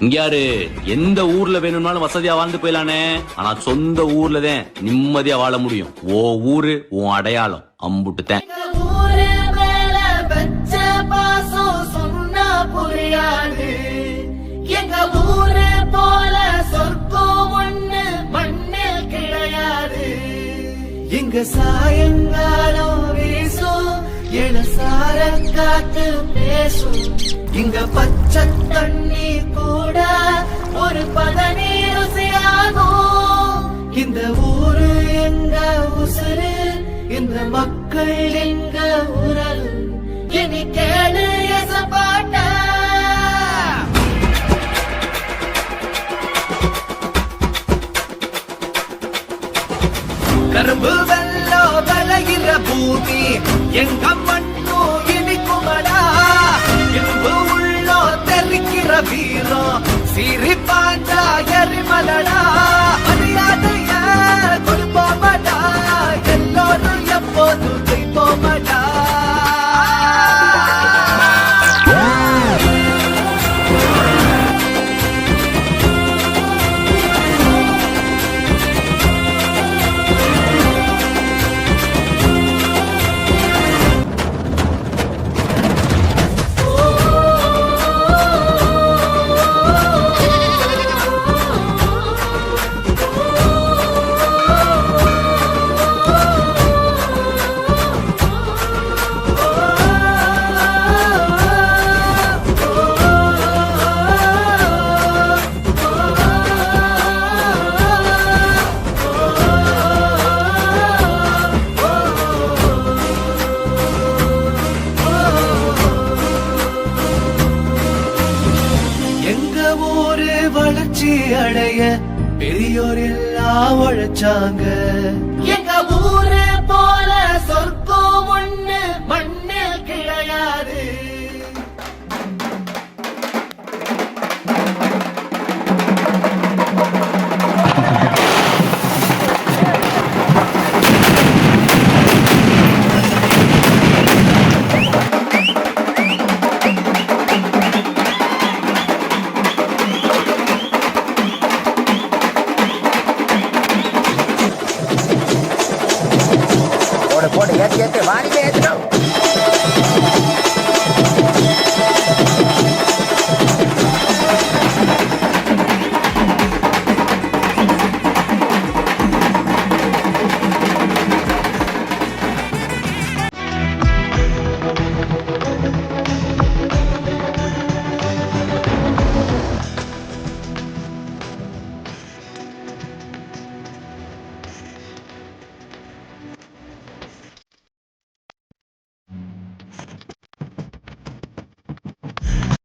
இங்க யாரு எந்த ஊர்ல வேணும்னாலும் வசதியா வாழ்ந்து போயிலானே. ஆனா சொந்த ஊர்ல தான் நிம்மதியா வாழ முடியும். ஓ ஊரு உன் அடையாளம் அம்புட்டு தான். எங்க ஊரு போல சொர்க்கம் ஒண்ணு மண்ணில் கிடையாது. இங்க சாயங்காலம் வீசும் எழுசார காத்து பேசும். இங்க பச்சை தண்ணி கூட ஒரு பதனி ருசியாகும். இந்த ஊரு எங்க உசுறு, இந்த மக்கள் எங்க உறவு. இனி கேளு எசப்பாட்ட. கரும்பு வெள்ளோ விளைகிற பூமி எங்க மண்ணோ இனிக்குமடா. இரும்பு உள்ளோ தெரிக்கிற வீரம் சீறி பாஞ்சா எரிமலடா. மரியாதைய கொடுப்போமடா, எல்லோரும் எப்போதும் ஜெயிப்போமடா. வளர்ச்சி அடைய பெரியோர் எல்லாம் உழைச்சாங்க. எங்க ஊரு போல சொர்க்கம் ஒண்ணு மண்ணில் கிடையாது. போட்டு ஏற்றி ஏற்றி வாரிலே ஏற்றணும்.